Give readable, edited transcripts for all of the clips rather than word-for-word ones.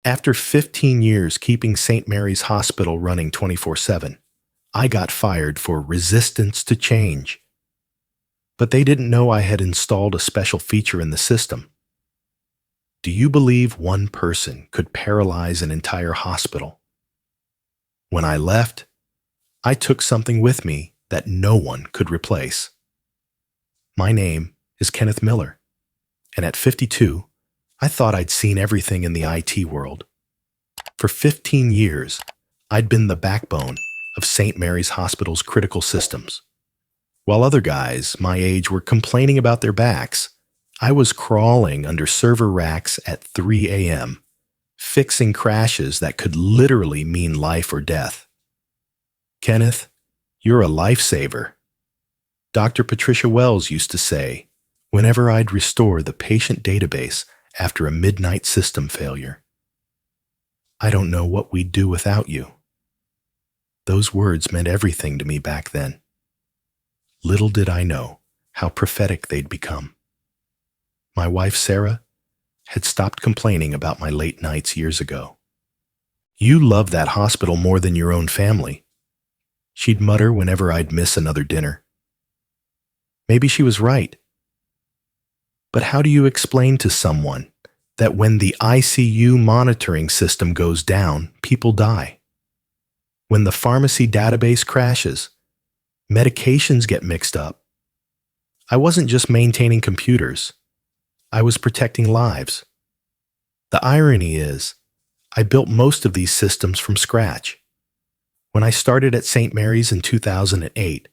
After 15 years keeping St. Mary's Hospital running 24/7, I got fired for resistance to change. But they didn't know I had installed a special feature in the system. Do you believe one person could paralyze an entire hospital? When I left, I took something with me that no one could replace. My name is Kenneth Miller, and at 52, I thought I'd seen everything in the IT world. For 15 years, I'd been the backbone of St. Mary's Hospital's critical systems. While other guys my age were complaining about their backs, I was crawling under server racks at 3 a.m., fixing crashes that could literally mean life or death. Kenneth, you're a lifesaver. Dr. Patricia Wells used to say, whenever I'd restore the patient database after a midnight system failure. I don't know what we'd do without you. Those words meant everything to me back then. Little did I know how prophetic they'd become. My wife, Sarah, had stopped complaining about my late nights years ago. You love that hospital more than your own family, she'd mutter whenever I'd miss another dinner. Maybe she was right. But how do you explain to someone that when the ICU monitoring system goes down, people die? When the pharmacy database crashes, medications get mixed up. I wasn't just maintaining computers. I was protecting lives. The irony is, I built most of these systems from scratch. When I started at St. Mary's in 2008,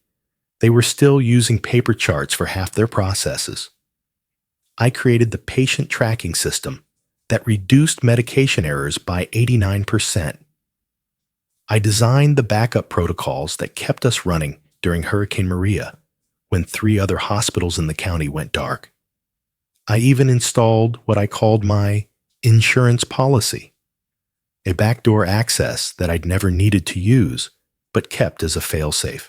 they were still using paper charts for half their processes. I created the patient tracking system that reduced medication errors by 89%. I designed the backup protocols that kept us running during Hurricane Maria, when 3 other hospitals in the county went dark. I even installed what I called my insurance policy, a backdoor access that I'd never needed to use, but kept as a failsafe,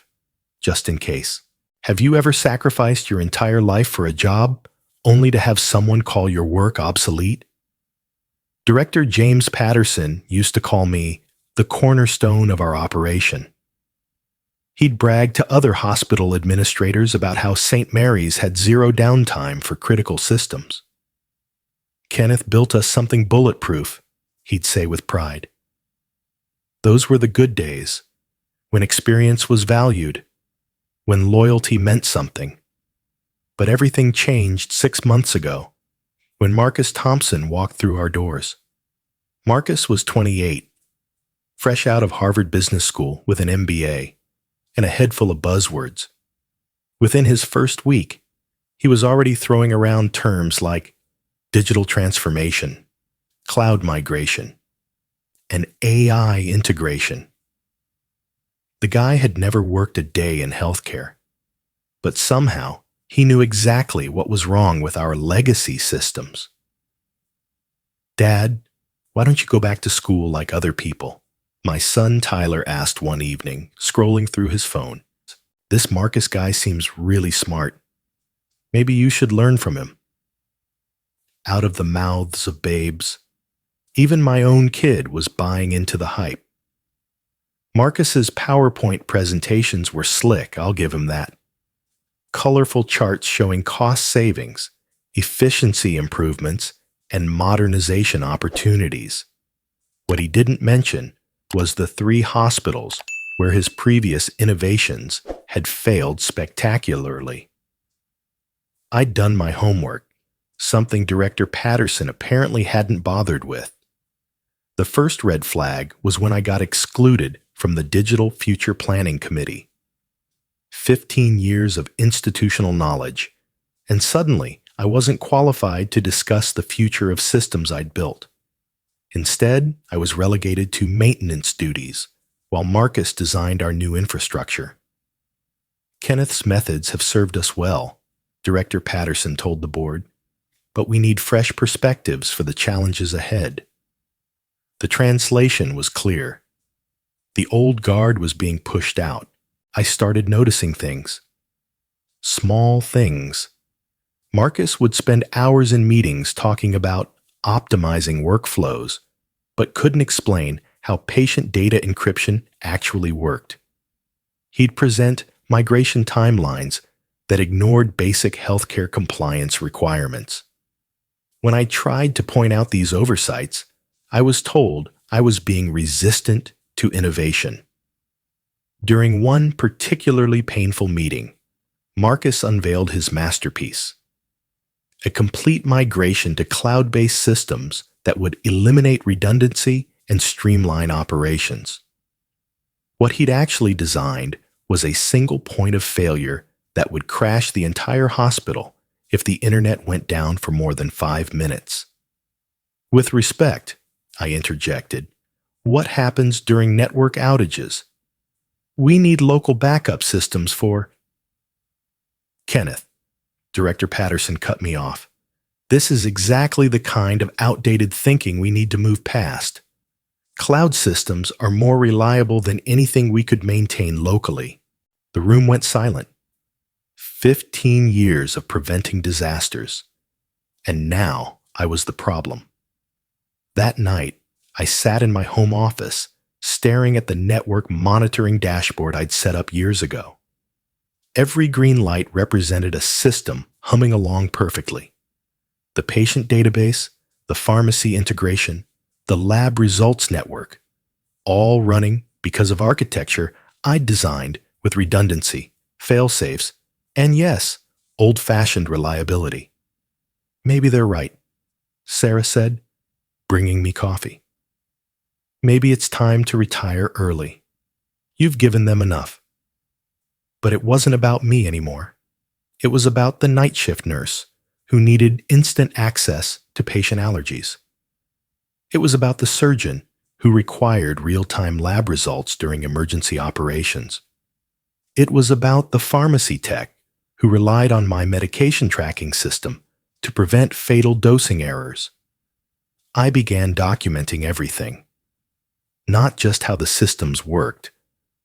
just in case. Have you ever sacrificed your entire life for a job, only to have someone call your work obsolete? Director James Patterson used to call me the cornerstone of our operation. He'd brag to other hospital administrators about how St. Mary's had zero downtime for critical systems. Kenneth built us something bulletproof, he'd say with pride. Those were the good days, when experience was valued, when loyalty meant something. But everything changed 6 months ago, when Marcus Thompson walked through our doors. Marcus was 28, fresh out of Harvard Business School with an MBA and a head full of buzzwords. Within his first week, he was already throwing around terms like digital transformation, cloud migration, and AI integration. The guy had never worked a day in healthcare, but somehow he knew exactly what was wrong with our legacy systems. Dad, why don't you go back to school like other people? My son Tyler asked one evening, scrolling through his phone. This Marcus guy seems really smart. Maybe you should learn from him. Out of the mouths of babes, even my own kid was buying into the hype. Marcus's PowerPoint presentations were slick, I'll give him that. Colorful charts showing cost savings, efficiency improvements, and modernization opportunities. What he didn't mention was the 3 hospitals where his previous innovations had failed spectacularly. I'd done my homework, something Director Patterson apparently hadn't bothered with. The first red flag was when I got excluded from the Digital Future Planning Committee. 15 years of institutional knowledge, and suddenly I wasn't qualified to discuss the future of systems I'd built. Instead, I was relegated to maintenance duties, while Marcus designed our new infrastructure. Kenneth's methods have served us well, Director Patterson told the board, but we need fresh perspectives for the challenges ahead. The translation was clear. The old guard was being pushed out. I started noticing things. Small things. Marcus would spend hours in meetings talking about optimizing workflows, but couldn't explain how patient data encryption actually worked. He'd present migration timelines that ignored basic healthcare compliance requirements. When I tried to point out these oversights, I was told I was being resistant to innovation. During one particularly painful meeting, Marcus unveiled his masterpiece, a complete migration to cloud-based systems that would eliminate redundancy and streamline operations. What he'd actually designed was a single point of failure that would crash the entire hospital if the internet went down for more than 5 minutes. With respect, I interjected, what happens during network outages? We need local backup systems for... Kenneth, Director Patterson cut me off. This is exactly the kind of outdated thinking we need to move past. Cloud systems are more reliable than anything we could maintain locally. The room went silent. 15 years of preventing disasters. And now I was the problem. That night, I sat in my home office, staring at the network monitoring dashboard I'd set up years ago. Every green light represented a system humming along perfectly. The patient database, the pharmacy integration, the lab results network, all running because of architecture I'd designed with redundancy, fail-safes, and yes, old-fashioned reliability. Maybe they're right, Sarah said, bringing me coffee. Maybe it's time to retire early. You've given them enough. But it wasn't about me anymore. It was about the night shift nurse who needed instant access to patient allergies. It was about the surgeon who required real-time lab results during emergency operations. It was about the pharmacy tech who relied on my medication tracking system to prevent fatal dosing errors. I began documenting everything. Not just how the systems worked,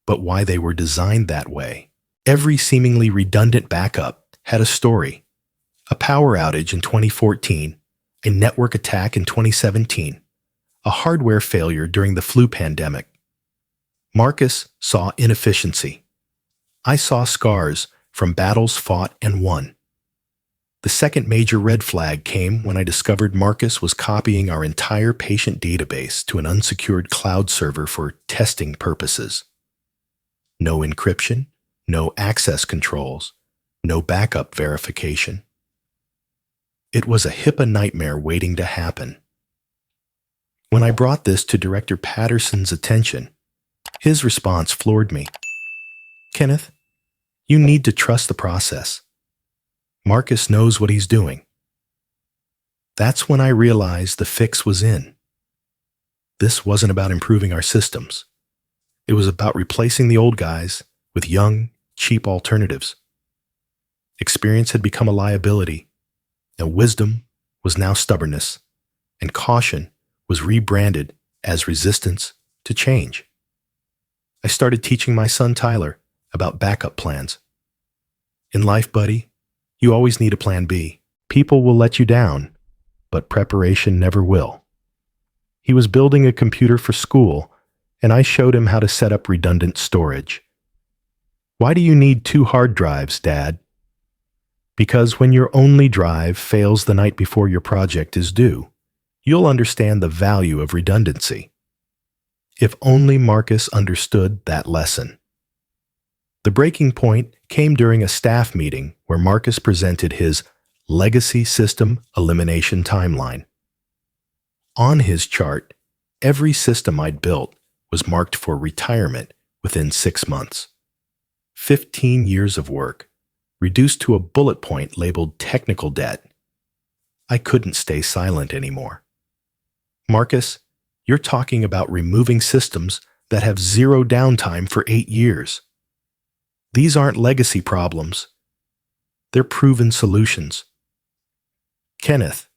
but why they were designed that way. Every seemingly redundant backup had a story. A power outage in 2014, a network attack in 2017, a hardware failure during the flu pandemic. Marcus saw inefficiency. I saw scars from battles fought and won. The second major red flag came when I discovered Marcus was copying our entire patient database to an unsecured cloud server for testing purposes. No encryption, no access controls, no backup verification. It was a HIPAA nightmare waiting to happen. When I brought this to Director Patterson's attention, his response floored me. Kenneth, you need to trust the process. Marcus knows what he's doing. That's when I realized the fix was in. This wasn't about improving our systems. It was about replacing the old guys with young, cheap alternatives. Experience had become a liability, and wisdom was now stubbornness, and caution was rebranded as resistance to change. I started teaching my son Tyler about backup plans. In life, buddy, you always need a plan B. People will let you down, but preparation never will. He was building a computer for school, and I showed him how to set up redundant storage. Why do you need 2 hard drives, Dad? Because when your only drive fails the night before your project is due, you'll understand the value of redundancy. If only Marcus understood that lesson. The breaking point came during a staff meeting where Marcus presented his legacy system elimination timeline. On his chart, every system I'd built was marked for retirement within 6 months. 15 years of work, reduced to a bullet point labeled technical debt. I couldn't stay silent anymore. Marcus, you're talking about removing systems that have 0 downtime for 8 years. These aren't legacy problems. They're proven solutions. Kenneth,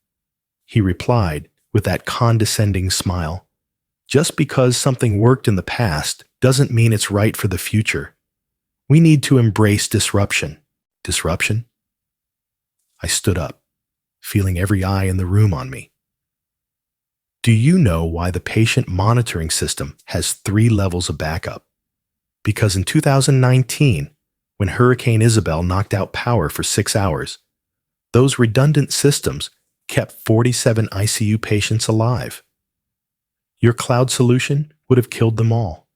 he replied with that condescending smile, just because something worked in the past doesn't mean it's right for the future. We need to embrace disruption. Disruption? I stood up, feeling every eye in the room on me. Do you know why the patient monitoring system has 3 levels of backup? Because in 2019, when Hurricane Isabel knocked out power for 6 hours, those redundant systems kept 47 ICU patients alive. Your cloud solution would have killed them all.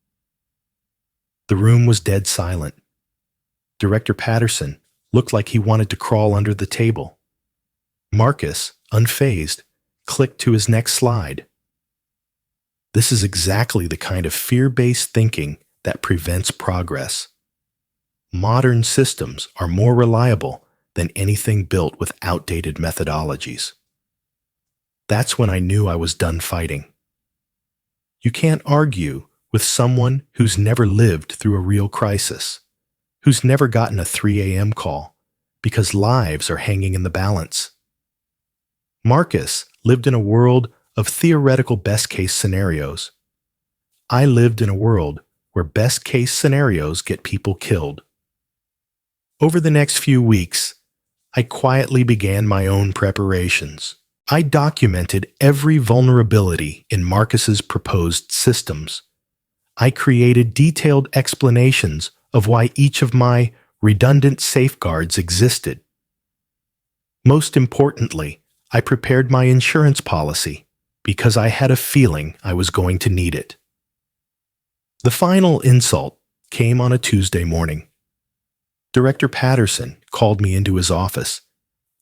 The room was dead silent. Director Patterson looked like he wanted to crawl under the table. Marcus, unfazed, clicked to his next slide. This is exactly the kind of fear-based thinking that prevents progress. Modern systems are more reliable than anything built with outdated methodologies. That's when I knew I was done fighting. You can't argue with someone who's never lived through a real crisis, who's never gotten a 3 a.m. call, because lives are hanging in the balance. Marcus lived in a world of theoretical best-case scenarios. I lived in a world where best-case scenarios get people killed. Over the next few weeks, I quietly began my own preparations. I documented every vulnerability in Marcus's proposed systems. I created detailed explanations of why each of my redundant safeguards existed. Most importantly, I prepared my insurance policy because I had a feeling I was going to need it. The final insult came on a Tuesday morning. Director Patterson called me into his office,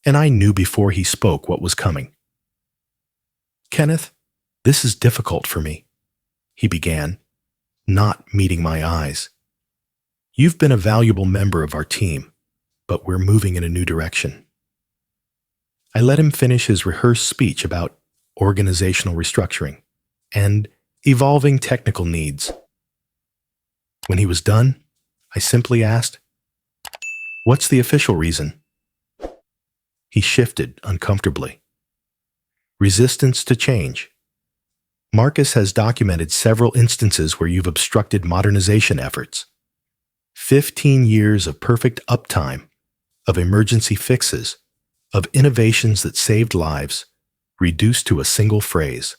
and I knew before he spoke what was coming. "Kenneth, this is difficult for me," he began, not meeting my eyes. "You've been a valuable member of our team, but we're moving in a new direction." I let him finish his rehearsed speech about organizational restructuring and evolving technical needs. When he was done, I simply asked, "What's the official reason?" He shifted uncomfortably. "Resistance to change. Marcus has documented several instances where you've obstructed modernization efforts. 15 years of perfect uptime, of emergency fixes, of innovations that saved lives, reduced to a single phrase: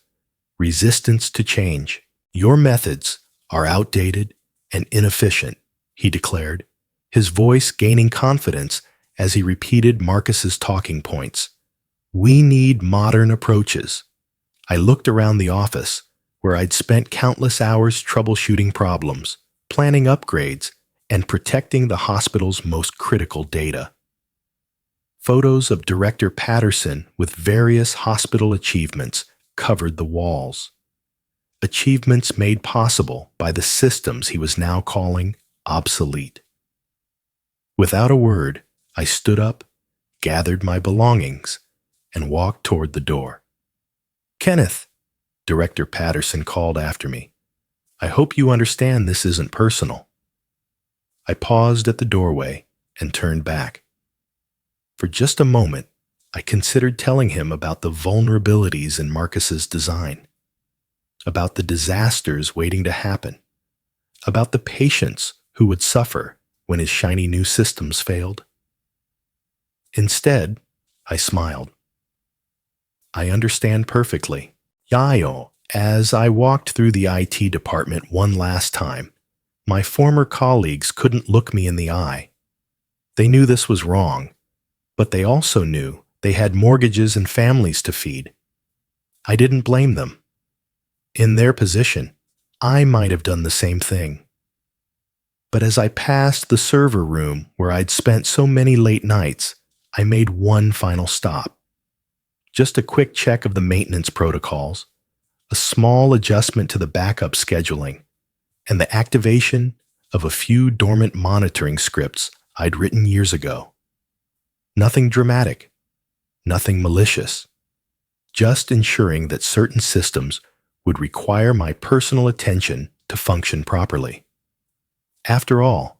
resistance to change. Your methods are outdated and inefficient," he declared, his voice gaining confidence as he repeated Marcus's talking points. "We need modern approaches." I looked around the office, where I'd spent countless hours troubleshooting problems, planning upgrades, and protecting the hospital's most critical data. Photos of Director Patterson with various hospital achievements covered the walls. Achievements made possible by the systems he was now calling obsolete. Without a word, I stood up, gathered my belongings, and walked toward the door. "Kenneth," Director Patterson called after me, "I hope you understand this isn't personal." I paused at the doorway and turned back. For just a moment, I considered telling him about the vulnerabilities in Marcus's design, about the disasters waiting to happen, about the patients who would suffer when his shiny new systems failed. Instead, I smiled. "I understand perfectly." Yayo, as I walked through the IT department one last time, my former colleagues couldn't look me in the eye. They knew this was wrong, but they also knew they had mortgages and families to feed. I didn't blame them. In their position, I might have done the same thing. But as I passed the server room where I'd spent so many late nights, I made one final stop. Just a quick check of the maintenance protocols, a small adjustment to the backup scheduling, and the activation of a few dormant monitoring scripts I'd written years ago. Nothing dramatic, nothing malicious, just ensuring that certain systems would require my personal attention to function properly. After all,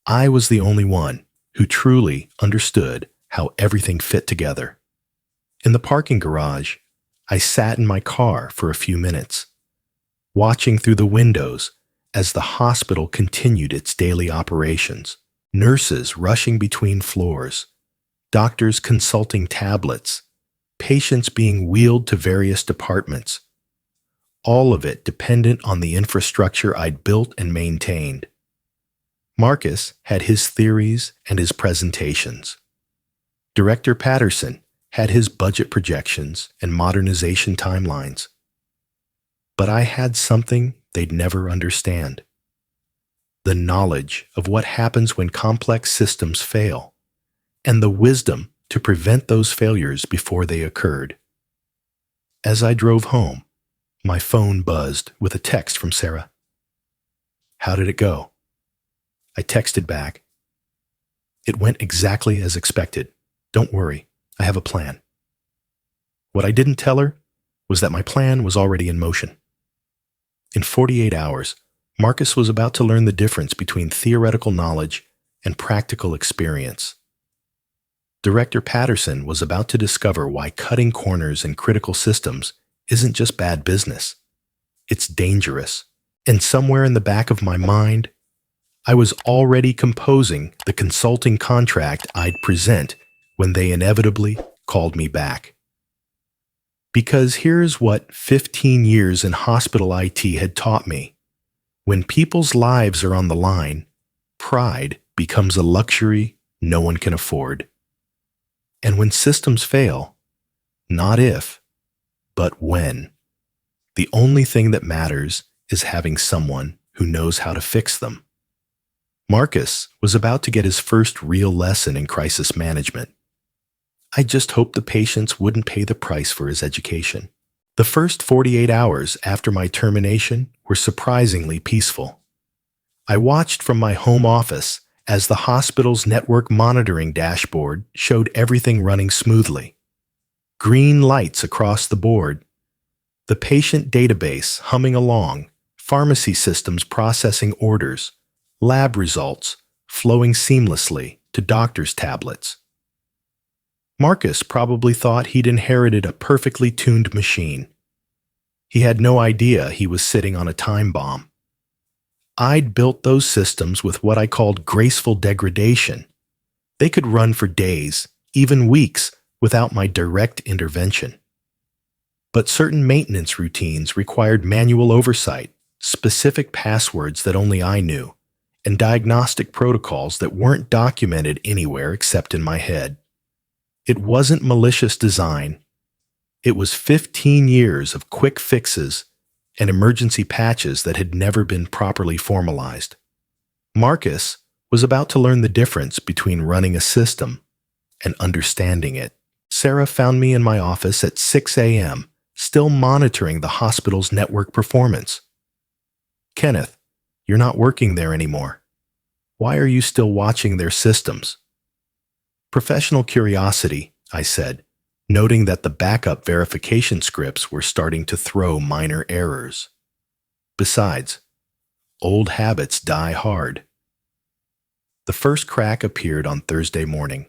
I was the only one who truly understood how everything fit together. In the parking garage, I sat in my car for a few minutes, watching through the windows as the hospital continued its daily operations, nurses rushing between floors, doctors consulting tablets, patients being wheeled to various departments, all of it dependent on the infrastructure I'd built and maintained. Marcus had his theories and his presentations. Director Patterson had his budget projections and modernization timelines. But I had something they'd never understand: the knowledge of what happens when complex systems fail, and the wisdom to prevent those failures before they occurred. As I drove home, my phone buzzed with a text from Sarah. "How did it go?" I texted back. "It went exactly as expected. Don't worry, I have a plan." What I didn't tell her was that my plan was already in motion. In 48 hours, Marcus was about to learn the difference between theoretical knowledge and practical experience. Director Patterson was about to discover why cutting corners in critical systems isn't just bad business. It's dangerous. And somewhere in the back of my mind, I was already composing the consulting contract I'd present when they inevitably called me back. Because here's what 15 years in hospital IT had taught me. When people's lives are on the line, pride becomes a luxury no one can afford. And when systems fail, not if, but when, the only thing that matters is having someone who knows how to fix them. Marcus was about to get his first real lesson in crisis management. I just hoped the patients wouldn't pay the price for his education. The first 48 hours after my termination were surprisingly peaceful. I watched from my home office as the hospital's network monitoring dashboard showed everything running smoothly. Green lights across the board, the patient database humming along, pharmacy systems processing orders, lab results flowing seamlessly to doctors' tablets. Marcus probably thought he'd inherited a perfectly tuned machine. He had no idea he was sitting on a time bomb. I'd built those systems with what I called graceful degradation. They could run for days, even weeks, without my direct intervention. But certain maintenance routines required manual oversight, specific passwords that only I knew, and diagnostic protocols that weren't documented anywhere except in my head. It wasn't malicious design. It was 15 years of quick fixes and emergency patches that had never been properly formalized. Marcus was about to learn the difference between running a system and understanding it. Sarah found me in my office at 6 a.m., still monitoring the hospital's network performance. "Kenneth, you're not working there anymore. Why are you still watching their systems?" "Professional curiosity," I said, noting that the backup verification scripts were starting to throw minor errors. Besides, old habits die hard. The first crack appeared on Thursday morning.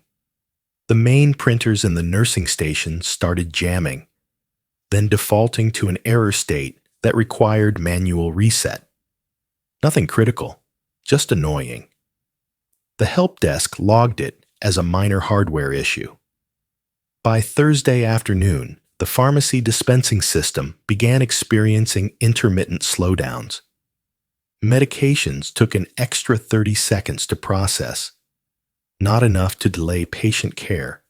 The main printers in the nursing station started jamming, then defaulting to an error state that required manual reset. Nothing critical, just annoying. The help desk logged it as a minor hardware issue. By Thursday afternoon, the pharmacy dispensing system began experiencing intermittent slowdowns. Medications took an extra 30 seconds to process, not enough to delay patient care,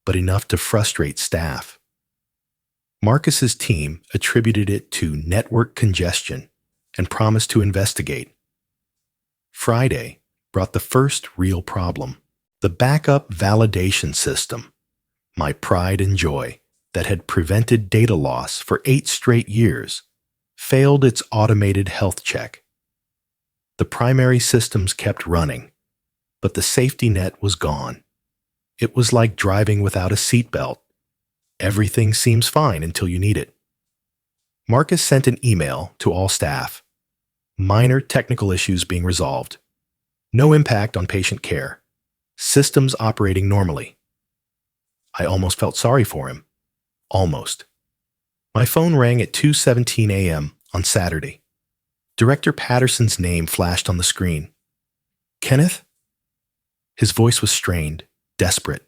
but enough to frustrate staff. Marcus's team attributed it to network congestion and promised to investigate. Friday brought the first real problem: the backup validation system, my pride and joy that had prevented data loss for 8 straight years, failed its automated health check. The primary systems kept running, but the safety net was gone. It was like driving without a seatbelt. Everything seems fine until you need it. Marcus sent an email to all staff. Minor technical issues being resolved. No impact on patient care. Systems operating normally. I almost felt sorry for him. Almost. My phone rang at 2:17 a.m. on Saturday. Director Patterson's name flashed on the screen. "Kenneth?" His voice was strained, desperate.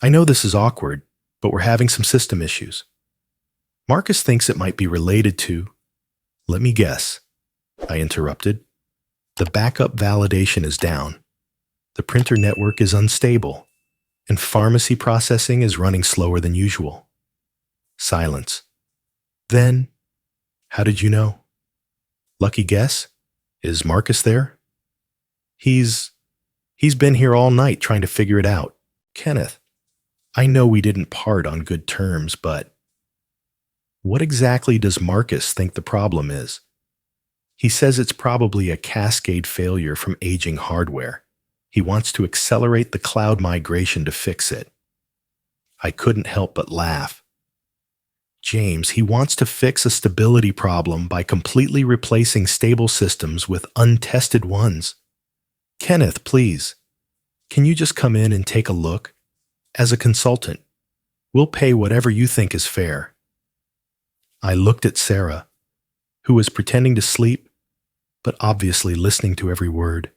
"I know this is awkward, but we're having some system issues." Marcus thinks it might be related to— Let me guess, I interrupted. The backup validation is down. The printer network is unstable, and pharmacy processing is running slower than usual. Silence. Then, how did you know? Lucky guess? Is Marcus there? He's been here all night trying to figure it out. Kenneth, I know we didn't part on good terms, but what exactly does Marcus think the problem is? He says it's probably a cascade failure from aging hardware. He wants to accelerate the cloud migration to fix it. I couldn't help but laugh. James, he wants to fix a stability problem by completely replacing stable systems with untested ones. Kenneth, please, can you just come in and take a look? As a consultant, we'll pay whatever you think is fair. I looked at Sarah, who was pretending to sleep, but obviously listening to every word.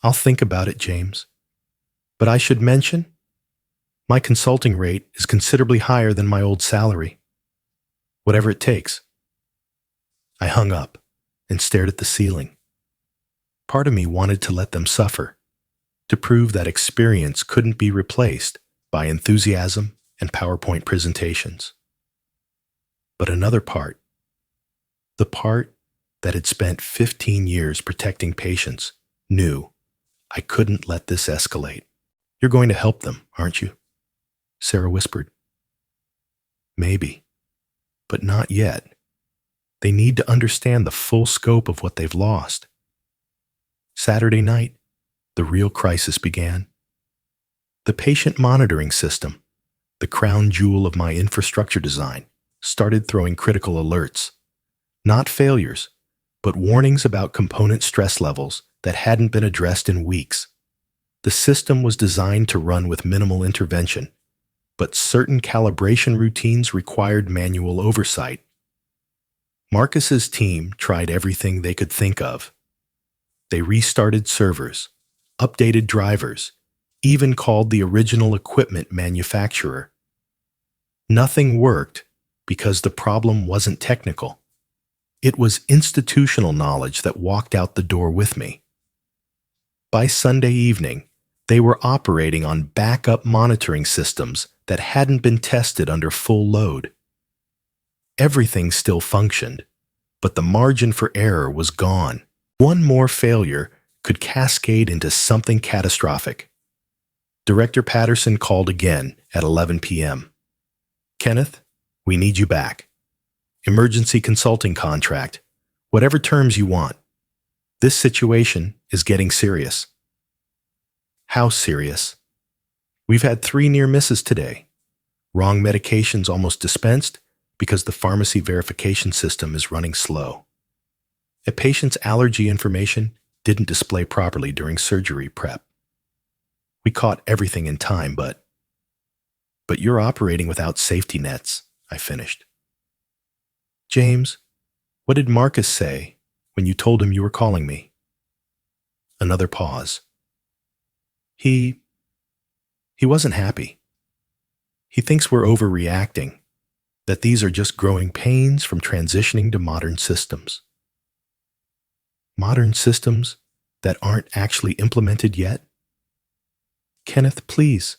I'll think about it, James. But I should mention, my consulting rate is considerably higher than my old salary. Whatever it takes. I hung up and stared at the ceiling. Part of me wanted to let them suffer, to prove that experience couldn't be replaced by enthusiasm and PowerPoint presentations. But another part, the part that had spent 15 years protecting patients, knew I couldn't let this escalate. You're going to help them, aren't you? Sarah whispered. Maybe, but not yet. They need to understand the full scope of what they've lost. Saturday night, the real crisis began. The patient monitoring system, the crown jewel of my infrastructure design, started throwing critical alerts. Not failures, but warnings about component stress levels that hadn't been addressed in weeks. The system was designed to run with minimal intervention, but certain calibration routines required manual oversight. Marcus's team tried everything they could think of. They restarted servers, updated drivers, even called the original equipment manufacturer. Nothing worked because the problem wasn't technical. It was institutional knowledge that walked out the door with me. By Sunday evening, they were operating on backup monitoring systems that hadn't been tested under full load. Everything still functioned, but the margin for error was gone. One more failure could cascade into something catastrophic. Director Patterson called again at 11 p.m. Kenneth, we need you back. Emergency consulting contract, whatever terms you want. This situation is getting serious. How serious? We've had 3 near misses today. Wrong medications almost dispensed because the pharmacy verification system is running slow. A patient's allergy information didn't display properly during surgery prep. We caught everything in time, but you're operating without safety nets, I finished. James, what did Marcus say when you told him you were calling me? Another pause. He wasn't happy. He thinks we're overreacting, that these are just growing pains from transitioning to modern systems. Modern systems that aren't actually implemented yet? Kenneth, please,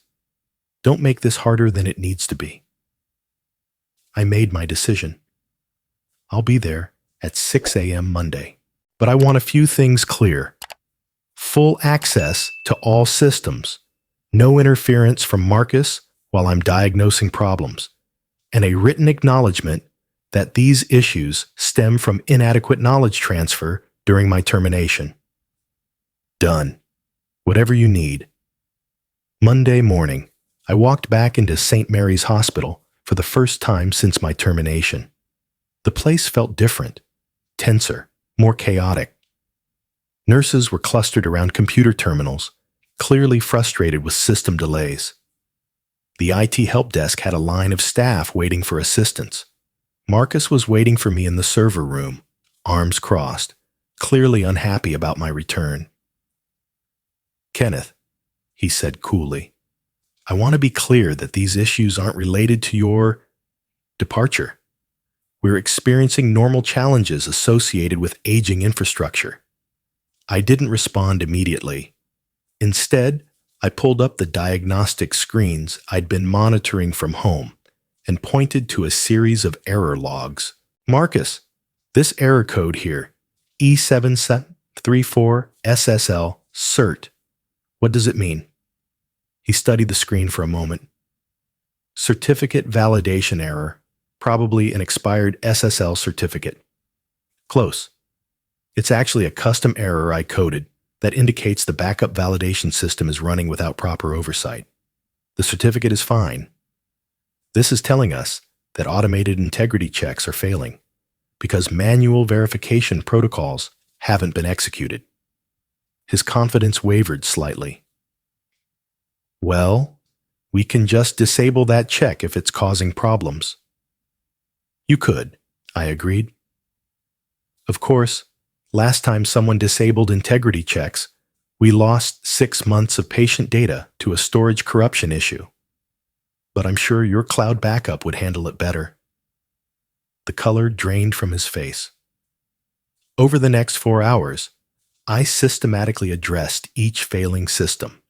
don't make this harder than it needs to be. I made my decision. I'll be there at 6 a.m. Monday, but I want a few things clear. Full access to all systems, no interference from Marcus while I'm diagnosing problems, and a written acknowledgement that these issues stem from inadequate knowledge transfer during my termination. Done. Whatever you need. Monday morning, I walked back into St. Mary's Hospital for the first time since my termination. The place felt different, tenser, more chaotic. Nurses were clustered around computer terminals, clearly frustrated with system delays. The IT help desk had a line of staff waiting for assistance. Marcus was waiting for me in the server room, arms crossed, clearly unhappy about my return. Kenneth, he said coolly, I want to be clear that these issues aren't related to your— Departure. We're experiencing normal challenges associated with aging infrastructure. I didn't respond immediately. Instead, I pulled up the diagnostic screens I'd been monitoring from home and pointed to a series of error logs. Marcus, this error code here, E7734SSL CERT, what does it mean? He studied the screen for a moment. Certificate validation error, probably an expired SSL certificate. Close. It's actually a custom error I coded that indicates the backup validation system is running without proper oversight. The certificate is fine. This is telling us that automated integrity checks are failing because manual verification protocols haven't been executed. His confidence wavered slightly. Well, we can just disable that check if it's causing problems. You could, I agreed. Of course, last time someone disabled integrity checks, we lost 6 months of patient data to a storage corruption issue. But I'm sure your cloud backup would handle it better. The color drained from his face. Over the next 4 hours, I systematically addressed each failing system.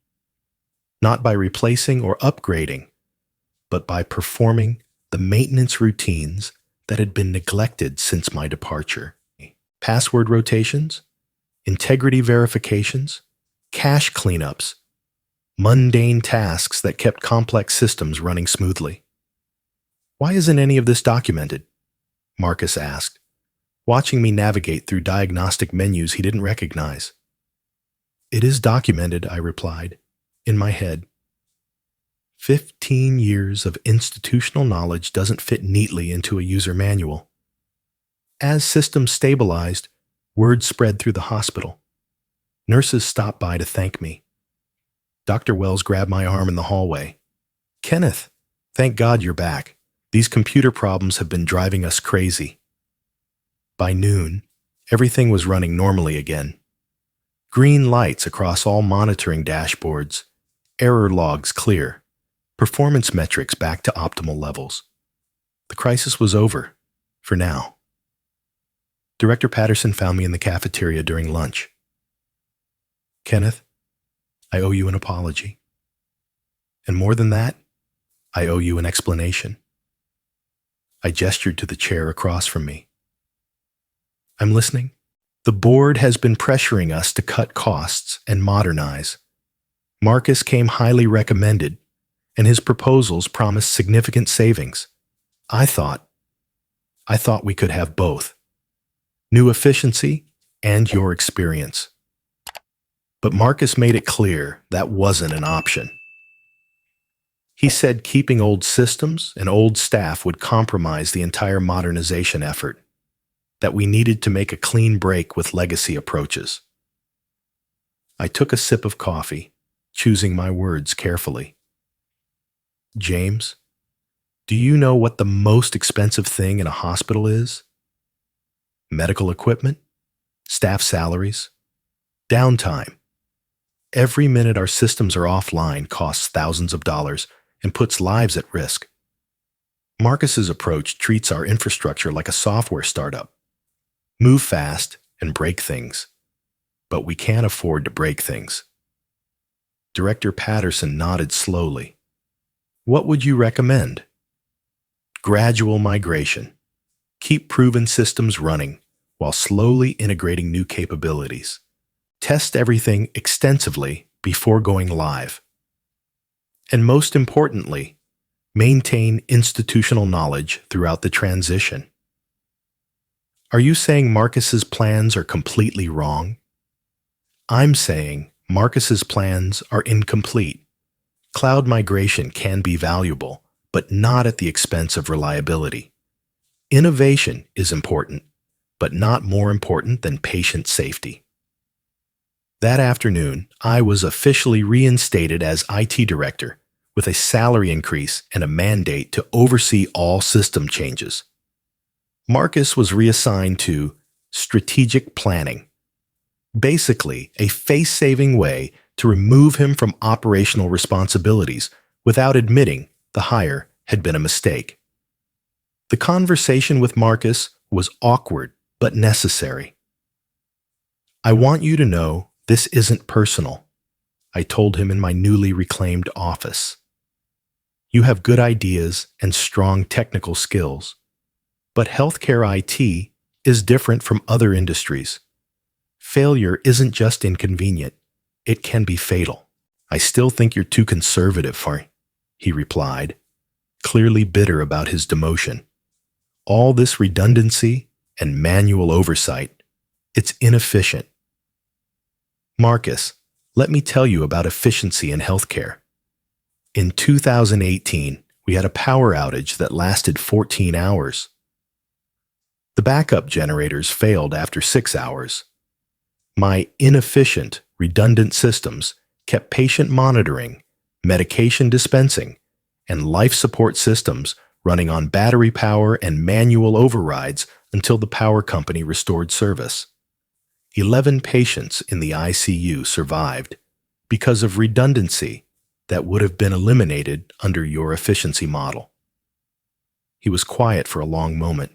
Not by replacing or upgrading, but by performing the maintenance routines that had been neglected since my departure. Password rotations, integrity verifications, cache cleanups, mundane tasks that kept complex systems running smoothly. Why isn't any of this documented? Marcus asked, watching me navigate through diagnostic menus he didn't recognize. It is documented, I replied, in my head. 15 years of institutional knowledge doesn't fit neatly into a user manual. As systems stabilized, word spread through the hospital. Nurses stopped by to thank me. Dr. Wells grabbed my arm in the hallway. Kenneth, thank God you're back. These computer problems have been driving us crazy. By noon, everything was running normally again. Green lights across all monitoring dashboards, error logs clear, performance metrics back to optimal levels. The crisis was over, for now. Director Patterson found me in the cafeteria during lunch. Kenneth, I owe you an apology. And more than that, I owe you an explanation. I gestured to the chair across from me. I'm listening. The board has been pressuring us to cut costs and modernize. Marcus came highly recommended, and his proposals promised significant savings. I thought we could have both. New efficiency and your experience. But Marcus made it clear that wasn't an option. He said keeping old systems and old staff would compromise the entire modernization effort, that we needed to make a clean break with legacy approaches. I took a sip of coffee, choosing my words carefully. James, do you know what the most expensive thing in a hospital is? Medical equipment, staff salaries, downtime. Every minute our systems are offline costs thousands of dollars and puts lives at risk. Marcus's approach treats our infrastructure like a software startup. Move fast and break things. But we can't afford to break things. Director Patterson nodded slowly. What would you recommend? Gradual migration. Keep proven systems running while slowly integrating new capabilities. Test everything extensively before going live. And most importantly, maintain institutional knowledge throughout the transition. Are you saying Marcus's plans are completely wrong? I'm saying Marcus's plans are incomplete. Cloud migration can be valuable, but not at the expense of reliability. Innovation is important, but not more important than patient safety. That afternoon, I was officially reinstated as IT director with a salary increase and a mandate to oversee all system changes. Marcus was reassigned to strategic planning, basically a face-saving way to remove him from operational responsibilities without admitting the hire had been a mistake. The conversation with Marcus was awkward but necessary. "I want you to know this isn't personal," I told him in my newly reclaimed office. "You have good ideas and strong technical skills, but healthcare IT is different from other industries. Failure isn't just inconvenient, it can be fatal." "I still think you're too conservative, he replied, clearly bitter about his demotion. "All this redundancy and manual oversight, it's inefficient." "Marcus, let me tell you about efficiency in healthcare. In 2018, we had a power outage that lasted 14 hours. The backup generators failed after 6 hours. My inefficient, redundant systems kept patient monitoring, medication dispensing, and life support systems running on battery power and manual overrides until the power company restored service. 11 patients in the ICU survived because of redundancy that would have been eliminated under your efficiency model." He was quiet for a long moment.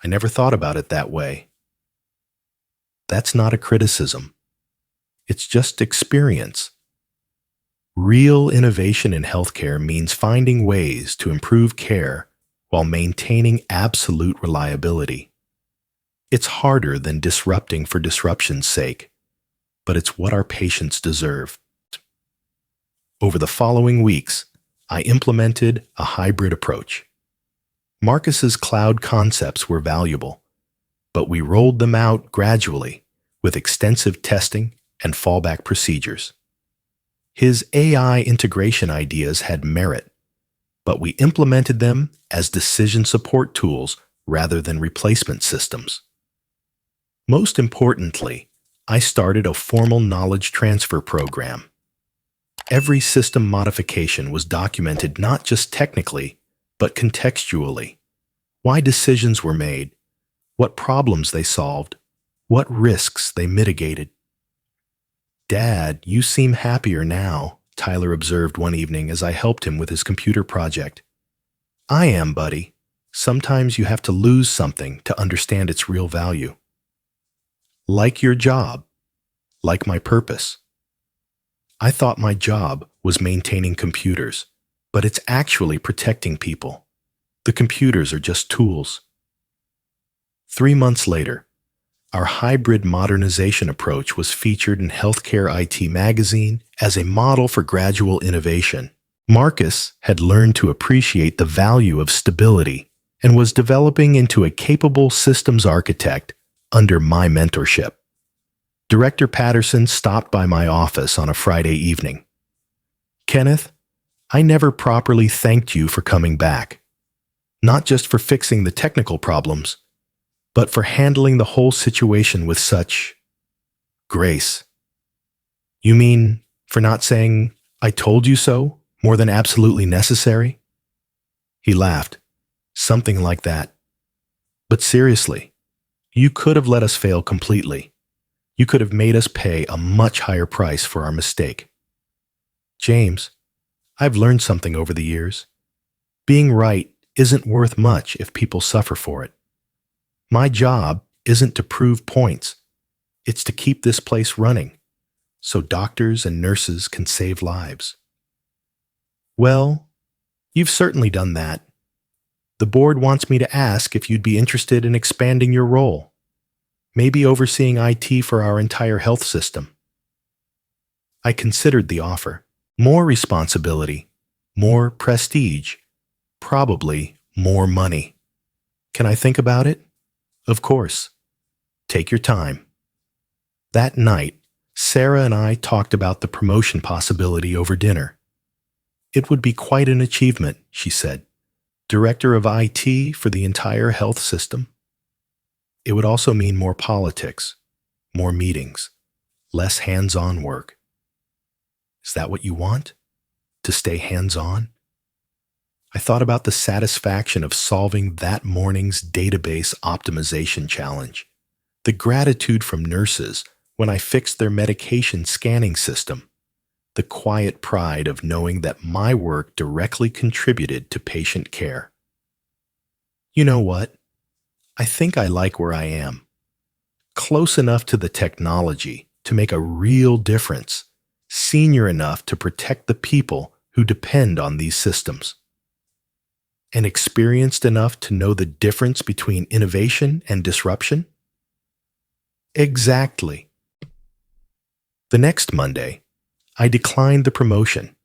"I never thought about it that way." "That's not a criticism. It's just experience. Real innovation in healthcare means finding ways to improve care while maintaining absolute reliability. It's harder than disrupting for disruption's sake, but it's what our patients deserve." Over the following weeks, I implemented a hybrid approach. Marcus's cloud concepts were valuable, but we rolled them out gradually with extensive testing and fallback procedures. His AI integration ideas had merit, but we implemented them as decision support tools rather than replacement systems. Most importantly, I started a formal knowledge transfer program. Every system modification was documented not just technically, but contextually. Why decisions were made, what problems they solved, what risks they mitigated. "Dad, you seem happier now," Tyler observed one evening as I helped him with his computer project. "I am, buddy. Sometimes you have to lose something to understand its real value." "Like your job, like my purpose. I thought my job was maintaining computers, but it's actually protecting people. The computers are just tools." 3 months later, our hybrid modernization approach was featured in Healthcare IT Magazine as a model for gradual innovation. Marcus had learned to appreciate the value of stability and was developing into a capable systems architect under my mentorship. Director Patterson stopped by my office on a Friday evening. "Kenneth, I never properly thanked you for coming back. Not just for fixing the technical problems, but for handling the whole situation with such grace." "You mean for not saying, 'I told you so,' more than absolutely necessary?" He laughed. "Something like that. But seriously, you could have let us fail completely. You could have made us pay a much higher price for our mistake." "James, I've learned something over the years. Being right isn't worth much if people suffer for it. My job isn't to prove points. It's to keep this place running, so doctors and nurses can save lives." "Well, you've certainly done that. The board wants me to ask if you'd be interested in expanding your role, maybe overseeing IT for our entire health system." I considered the offer. More responsibility, more prestige, probably more money. "Can I think about it?" "Of course. Take your time." That night, Sarah and I talked about the promotion possibility over dinner. "It would be quite an achievement," she said. "Director of IT for the entire health system." It would also mean more politics, more meetings, less hands-on work. Is that what you want? To stay hands-on? I thought about the satisfaction of solving that morning's database optimization challenge, the gratitude from nurses when I fixed their medication scanning system, the quiet pride of knowing that my work directly contributed to patient care. You know what? I think I like where I am. Close enough to the technology to make a real difference, senior enough to protect the people who depend on these systems, and experienced enough to know the difference between innovation and disruption? Exactly. The next Monday, I declined the promotion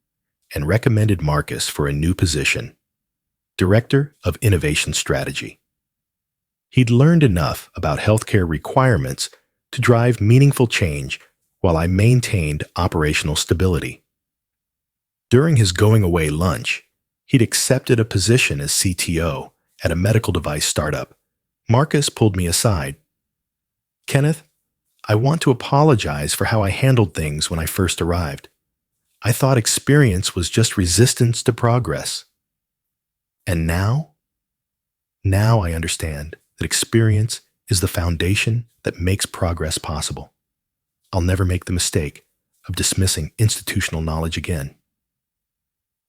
and recommended Marcus for a new position, Director of Innovation Strategy. He'd learned enough about healthcare requirements to drive meaningful change while I maintained operational stability. During his going-away lunch, he'd accepted a position as CTO at a medical device startup. Marcus pulled me aside. "Kenneth, I want to apologize for how I handled things when I first arrived. I thought experience was just resistance to progress. And now? Now I understand that experience is the foundation that makes progress possible. I'll never make the mistake of dismissing institutional knowledge again."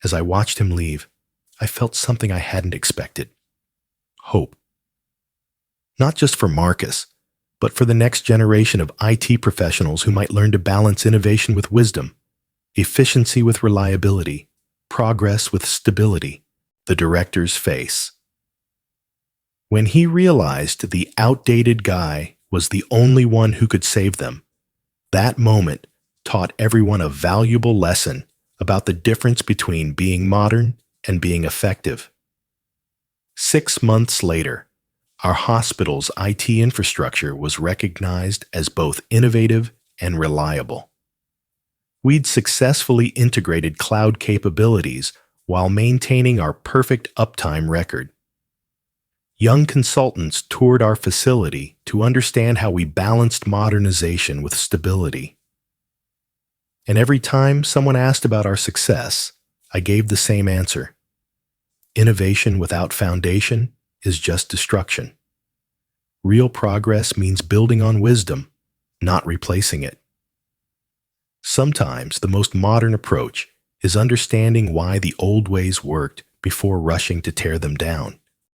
As I watched him leave, I felt something I hadn't expected: hope. Not just for Marcus, but for the next generation of IT professionals who might learn to balance innovation with wisdom, efficiency with reliability, progress with stability. The director's face. When he realized the outdated guy was the only one who could save them, that moment taught everyone a valuable lesson about the difference between being modern and being effective. 6 months later, our hospital's IT infrastructure was recognized as both innovative and reliable. We'd successfully integrated cloud capabilities while maintaining our perfect uptime record. Young consultants toured our facility to understand how we balanced modernization with stability. And every time someone asked about our success, I gave the same answer: innovation without foundation is just destruction. Real progress means building on wisdom, not replacing it. Sometimes the most modern approach is understanding why the old ways worked before rushing to tear them down.